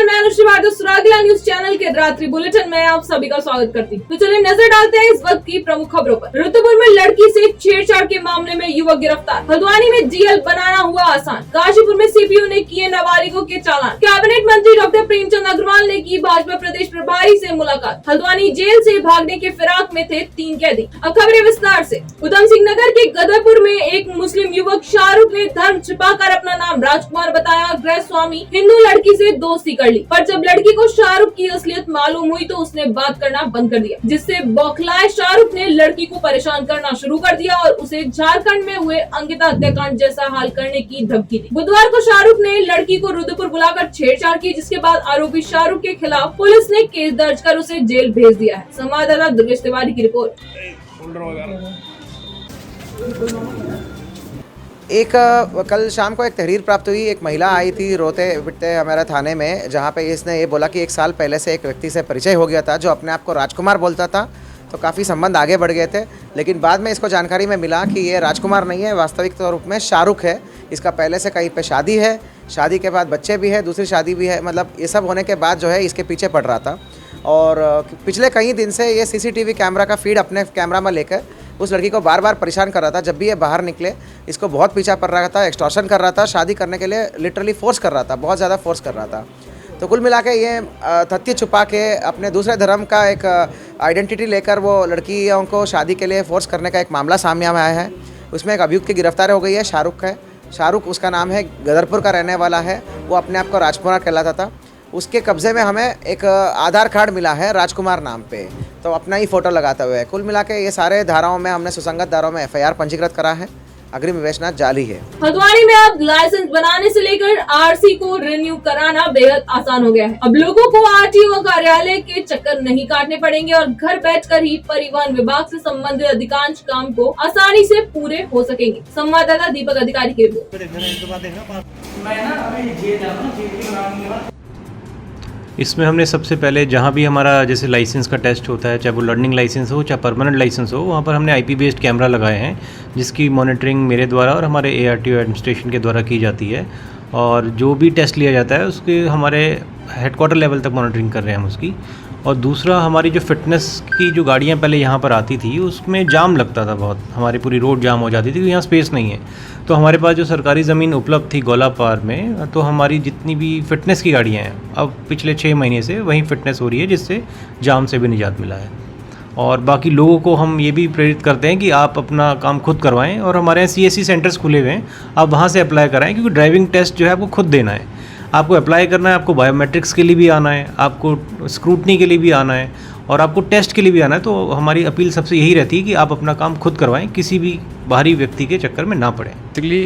नमस्कार, मैं Anushree Bhardwaj सुरागला news channel के रात्रि बुलेटिन में आप सभी का स्वागत करती हूँ। तो चलिए नजर डालते हैं इस वक्त की प्रमुख खबरों पर। रुद्रपुर में लड़की से छेड़छाड़ के मामले में युवक गिरफ्तार। हल्द्वानी में जीएल बनाना हुआ आसान। काशीपुर में सीपीयू ने किए नाबालिगों के चालान। कैबिनेट मंत्री डॉक्टर प्रेमचंद अग्रवाल ने की भाजपा प्रदेश प्रभारी से मुलाकात। हल्द्वानी जेल से भागने के फिराक में थे 3 कैदी। अब खबरें विस्तार से। उधम सिंह नगर के गदरपुर में एक मुस्लिम युवक शाहरुख ने धर्म छिपाकर अपना नाम राजकुमार बताया। गृह स्वामी हिंदू लड़की से दोस्ती कर ली, पर जब लड़की को शाहरुख की असलियत मालूम हुई तो उसने बात करना बंद कर दिया, जिससे बौखलाए शाहरुख ने लड़की को परेशान करना शुरू कर दिया और उसे झारखंड में हुए अंकिता हत्याकांड जैसा हाल करने की धमकी दी। बुधवार को शाहरुख ने लड़की को रुद्रपुर बुलाकर छेड़छाड़ की, जिसके बाद आरोपी शाहरुख के खिलाफ पुलिस ने केस दर्ज कर उसे जेल भेज दिया है। संवाददाता दुर्गेश तिवारी की रिपोर्ट। कल शाम को एक तहरीर प्राप्त हुई। एक महिला आई थी रोते पिटते हमारे थाने में, जहाँ पे इसने ये बोला कि 1 साल पहले से एक व्यक्ति से परिचय हो गया था जो अपने आप को राजकुमार बोलता था, तो काफ़ी संबंध आगे बढ़ गए थे। लेकिन बाद में इसको जानकारी में मिला कि ये राजकुमार नहीं है, वास्तविक तौर में शाहरुख है। इसका पहले से कहीं पे शादी है, शादी के बाद बच्चे भी है, दूसरी शादी भी है। मतलब ये सब होने के बाद जो है इसके पीछे पड़ रहा था और पिछले कई दिन से ये सीसीटीवी कैमरा का फीड अपने कैमरा में लेकर उस लड़की को बार बार परेशान कर रहा था। जब भी ये बाहर निकले इसको बहुत पीछा पड़ रहा था, एक्सटॉर्शन कर रहा था, शादी करने के लिए लिटरली फोर्स कर रहा था, बहुत ज़्यादा फोर्स कर रहा था। तो कुल मिला के ये तथ्य छुपा के अपने दूसरे धर्म का एक आइडेंटिटी लेकर वो लड़कियों को शादी के लिए फोर्स करने का एक मामला सामने आया है। उसमें एक अभियुक्त की गिरफ्तारी हो गई है। शाहरुख है, शाहरुख उसका नाम है, गदरपुर का रहने वाला है। वो अपने आप को राजकुमार कहलाता था। उसके कब्ज़े में हमें एक आधार कार्ड मिला है राजकुमार नाम पे, तो अपना ही फ़ोटो लगाते हुए। कुल मिला के ये सारे धाराओं में हमने सुसंगत धाराओं में FIR पंजीकृत करा है। अग्रिम विवेचना जारी है। हल्द्वानी में अब लाइसेंस बनाने से लेकर RC को रिन्यू कराना बेहद आसान हो गया है। अब लोगों को RTO कार्यालय के चक्कर नहीं काटने पड़ेंगे और घर बैठकर ही परिवहन विभाग से संबंधित अधिकांश काम को आसानी से पूरे हो सकेंगे। संवाददाता दीपक अधिकारी की रिपोर्ट। इसमें हमने सबसे पहले जहाँ भी हमारा जैसे लाइसेंस का टेस्ट होता है, चाहे वो लर्निंग लाइसेंस हो चाहे परमानेंट लाइसेंस हो, वहाँ पर हमने IP बेस्ड कैमरा लगाए हैं, जिसकी मॉनिटरिंग मेरे द्वारा और हमारे ARTO एडमिनिस्ट्रेशन के द्वारा की जाती है। और जो भी टेस्ट लिया जाता है उसके हमारे हेडक्वार्टर लेवल तक मॉनिटरिंग कर रहे हैं हम उसकी। और दूसरा, हमारी जो फिटनेस की जो गाड़ियाँ पहले यहाँ पर आती थी उसमें जाम लगता था बहुत, हमारी पूरी रोड जाम हो जाती थी क्योंकि यहाँ स्पेस नहीं है। तो हमारे पास जो सरकारी ज़मीन उपलब्ध थी गोलापार में, तो हमारी जितनी भी फिटनेस की गाड़ियाँ हैं अब पिछले 6 महीने से वहीं फिटनेस हो रही है, जिससे जाम से भी निजात मिला है। और बाकी लोगों को हम ये भी प्रेरित करते हैं कि आप अपना काम खुद करवाएं और हमारे यहाँ CSC सेंटर्स खुले हुए हैं, आप वहाँ से अप्लाई कराएं, क्योंकि ड्राइविंग टेस्ट जो है आपको खुद देना है, आपको अप्लाई करना है, आपको बायोमेट्रिक्स के लिए भी आना है, आपको स्क्रूटनी के लिए भी आना है और आपको टेस्ट के लिए भी आना है। तो हमारी अपील सबसे यही रहती है कि आप अपना काम खुद करवाएं, किसी भी बाहरी व्यक्ति के चक्कर में ना पड़ें। बेसिकली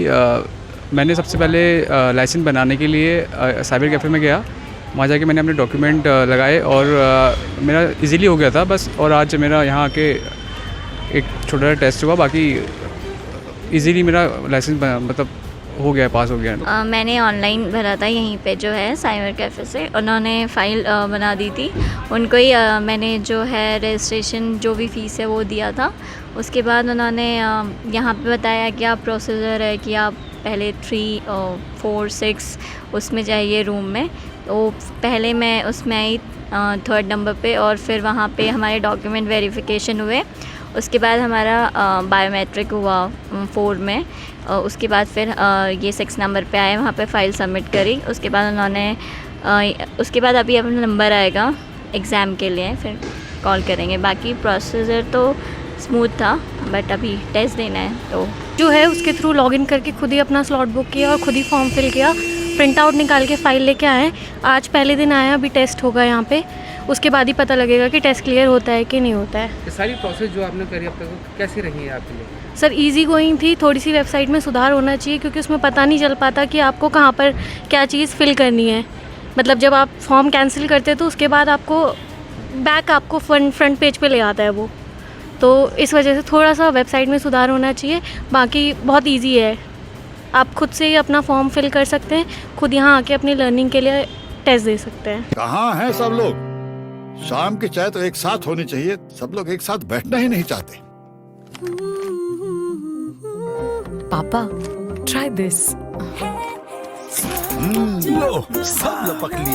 मैंने सबसे पहले लाइसेंस बनाने के लिए साइबर कैफ़े में गया। वहाँ जाके मैंने अपने डॉक्यूमेंट लगाए और मेरा इजीली हो गया था बस। और आज मेरा यहाँ आके एक छोटा टेस्ट हुआ, बाकी इजीली मेरा लाइसेंस मतलब हो गया, पास हो गया। मैंने ऑनलाइन भरा था यहीं पे जो है साइबर कैफ़े से, उन्होंने फ़ाइल बना दी थी। उनको ही मैंने जो है रजिस्ट्रेशन जो भी फ़ीस है वो दिया था। उसके बाद उन्होंने यहाँ पे बताया कि आप प्रोसीजर है कि आप पहले 3, 4, 6 उसमें जाइए रूम में। तो पहले मैं उसमें आई 3rd नंबर पे और फिर वहाँ पे हमारे डॉक्यूमेंट वेरिफिकेशन हुए। उसके बाद हमारा बायोमेट्रिक हुआ 4 में। उसके बाद फिर ये 6 नंबर पे आए, वहाँ पे फ़ाइल सबमिट करी। उसके बाद उन्होंने उसके बाद अभी अपना नंबर आएगा एग्ज़ाम के लिए, फिर कॉल करेंगे। बाकी प्रोसीजर तो स्मूथ था, बट अभी टेस्ट देना है तो जो है उसके थ्रू लॉगिन करके खुद ही अपना स्लॉट बुक किया और खुद ही फॉर्म फिल किया, प्रिंट आउट निकाल के फ़ाइल लेके आए। आज पहले दिन आया, अभी टेस्ट होगा यहाँ पे, उसके बाद ही पता लगेगा कि टेस्ट क्लियर होता है कि नहीं होता है। ये सारी प्रोसेस जो आपने करी अब तक कैसी रही है आपके लिए? सर इजी गोइंग थी, थोड़ी सी वेबसाइट में सुधार होना चाहिए क्योंकि उसमें पता नहीं चल पाता कि आपको कहाँ पर क्या चीज़ फिल करनी है। मतलब जब आप फॉर्म कैंसिल करते तो उसके बाद आपको बैक आपको फ्रंट पेज पे ले आता है वो, तो इस वजह से थोड़ा सा वेबसाइट में सुधार होना चाहिए। बाकी बहुत ईजी है, आप खुद से ही अपना फॉर्म फिल कर सकते हैं, खुद यहाँ आके अपनी लर्निंग के लिए टेस्ट दे सकते हैं। कहाँ हैं सब लोग? शाम की चाय तो एक साथ होनी चाहिए, सब लोग एक साथ बैठना ही नहीं चाहते। पापा, try this. लो सब लपक ली।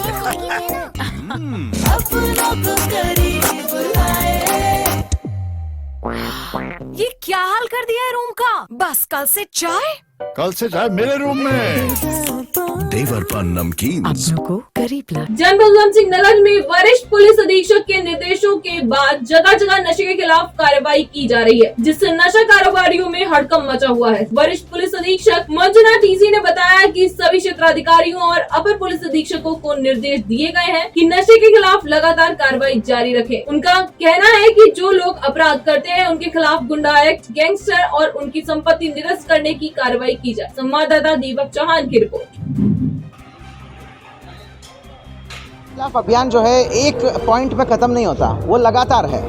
ये क्या हाल कर दिया है रूम का? बस कल से चाय। कल से चाय मेरे रूम में। देवर पान नमकीन को करीब ला। जनपद उधम सिंह नगर में वरिष्ठ पुलिस अधीक्षक के निर्देशों के बाद जगह जगह नशे के खिलाफ कार्रवाई की जा रही है, जिससे नशा कारोबारियों में हड़कंप मचा हुआ है। वरिष्ठ पुलिस अधीक्षक मंजुनाथ टीसी ने बताया कि सभी क्षेत्राधिकारियों और अपर पुलिस अधीक्षकों को निर्देश दिए गए हैं कि नशे के खिलाफ लगातार कार्रवाई जारी रखें। उनका कहना है कि जो लोग अपराध करते हैं उनके खिलाफ गुंडा एक्ट, गैंगस्टर और उनकी संपत्ति निरस्त करने की कार्रवाई की जाए। संवाददाता दीपक चौहान की रिपोर्ट। खिलाफ अभियान जो है एक पॉइंट पे ख़त्म नहीं होता, वो लगातार है।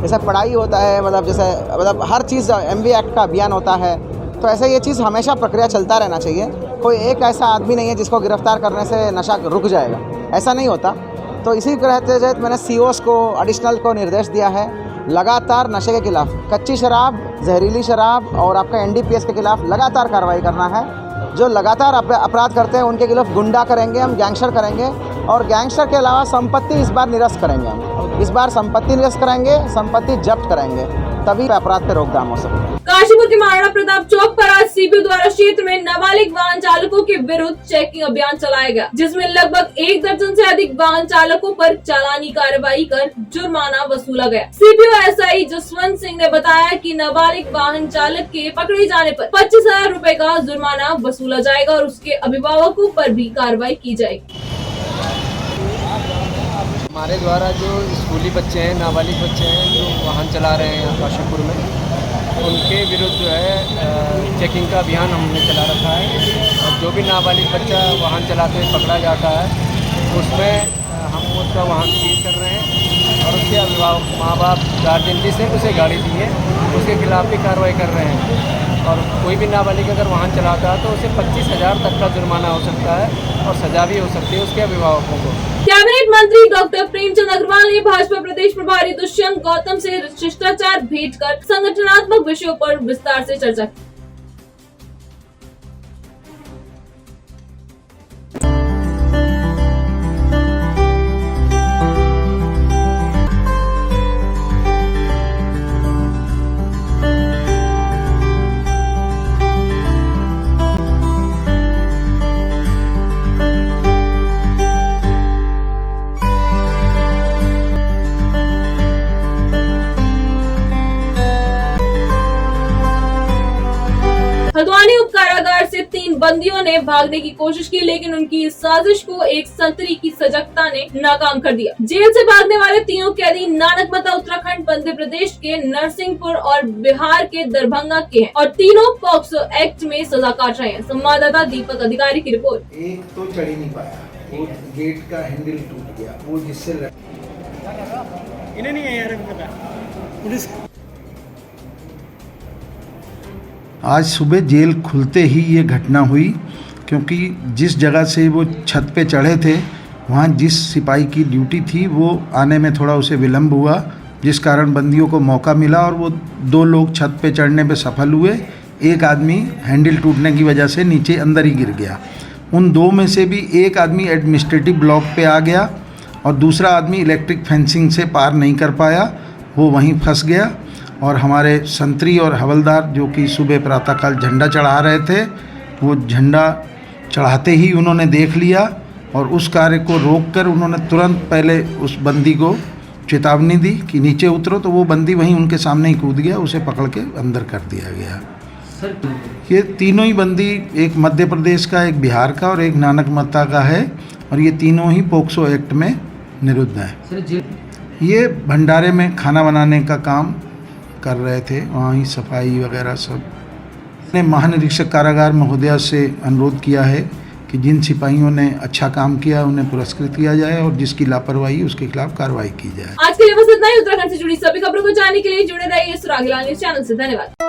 जैसे पढ़ाई होता है, मतलब हर चीज़ MV एक्ट का अभियान होता है, तो ऐसे ये चीज़ हमेशा प्रक्रिया चलता रहना चाहिए। कोई एक ऐसा आदमी नहीं है जिसको गिरफ्तार करने से नशा रुक जाएगा, ऐसा नहीं होता। तो इसी के तहत मैंने COs को, एडिशनल को निर्देश दिया है लगातार नशे के खिलाफ, कच्ची शराब, जहरीली शराब और आपका NDPS के खिलाफ लगातार कार्रवाई करना है। जो लगातार अपराध करते हैं उनके खिलाफ गुंडा करेंगे, हम गैंगस्टर करेंगे और गैंगस्टर के अलावा संपत्ति इस बार निरस्त करेंगे। हम इस बार संपत्ति निरस्त करेंगे, संपत्ति जब्त करेंगे, तभी अपराध पे रोकथाम हो सकता है। काशीपुर के महाराणा प्रताप चौक पर आज CPO द्वारा क्षेत्र में नाबालिग वाहन चालकों के विरुद्ध चेकिंग अभियान चलाया गया, जिसमें लगभग 1 दर्जन से अधिक वाहन चालकों पर चालानी कार्रवाई कर जुर्माना वसूला गया। CPO SI जसवंत सिंह ने बताया कि नाबालिग वाहन चालक के पकड़े जाने पर 25,000 रुपए का जुर्माना वसूला जाएगा और उसके अभिभावकों पर भी कार्रवाई की जाएगी। हमारे द्वारा जो स्कूली बच्चे हैं, नाबालिग बच्चे हैं जो वाहन चला रहे हैं यहाँ काशीपुर में, उनके विरुद्ध जो है चेकिंग का अभियान हमने चला रखा है। और जो भी नाबालिग बच्चा वाहन चलाते हुए पकड़ा जाता है उसमें हम उसका वाहन सीज कर रहे हैं और उसके अभिभावक, माँ बाप, गार्जियन जिससे उसे गाड़ी दी है उसके खिलाफ भी कार्रवाई कर रहे हैं। और कोई भी नाबालिग अगर वाहन चलाता है तो उसे 25,000 तक का जुर्माना हो सकता है और सजा भी हो सकती है उसके अभिभावकों को। कैबिनेट मंत्री डॉक्टर प्रेमचंद अग्रवाल ने भाजपा प्रदेश प्रभारी दुष्यंत गौतम से शिष्टाचार भेंट कर संगठनात्मक विषयों पर विस्तार से चर्चा की। हल्द्वानी उप कारागार से 3 बंदियों ने भागने की कोशिश की, लेकिन उनकी इस साजिश को एक संतरी की सजगता ने नाकाम कर दिया। जेल से भागने वाले तीनों कैदी नानकमता उत्तराखंड, मध्य प्रदेश के नरसिंहपुर और बिहार के दरभंगा के हैं और तीनों पॉक्सो एक्ट में सजा काट रहे हैं। संवाददाता दीपक अधिकारी की रिपोर्ट। एक तो चढ़ ही नहीं पाया, वो गेट का हैंडल टूट गया, वो जिससे इन्हें नहीं है यार पुलिस। आज सुबह जेल खुलते ही ये घटना हुई, क्योंकि जिस जगह से वो छत पे चढ़े थे वहाँ जिस सिपाही की ड्यूटी थी वो आने में थोड़ा उसे विलम्ब हुआ, जिस कारण बंदियों को मौका मिला और वो 2 लोग छत पे चढ़ने पे सफल हुए। एक आदमी हैंडल टूटने की वजह से नीचे अंदर ही गिर गया। उन 2 में से भी एक आदमी एडमिनिस्ट्रेटिव ब्लॉक पे आ गया और दूसरा आदमी इलेक्ट्रिक फेंसिंग से पार नहीं कर पाया, वो वहीं फंस गया। और हमारे संतरी और हवलदार जो कि सुबह प्रातःकाल झंडा चढ़ा रहे थे, वो झंडा चढ़ाते ही उन्होंने देख लिया और उस कार्य को रोककर उन्होंने तुरंत पहले उस बंदी को चेतावनी दी कि नीचे उतरो, तो वो बंदी वहीं उनके सामने ही कूद गया, उसे पकड़ के अंदर कर दिया गया। ये तीनों ही बंदी, एक मध्य प्रदेश का, एक बिहार का और एक नानकमता का है और ये तीनों ही पोक्सो एक्ट में निरुद्ध हैं। ये भंडारे में खाना बनाने का काम कर रहे थे, वहाँ ही सफाई वगैरह सब। ने महानिरीक्षक कारागार महोदया से अनुरोध किया है कि जिन सिपाहियों ने अच्छा काम किया उन्हें पुरस्कृत किया जाए और जिसकी लापरवाही उसके खिलाफ कार्रवाई की जाए। आज के लिए बस इतना ही। उत्तराखंड से जुड़ी सभी खबरों को जानने के लिए जुड़े रहिए सुरागीलाल न्यूज़ चैनल से। धन्यवाद।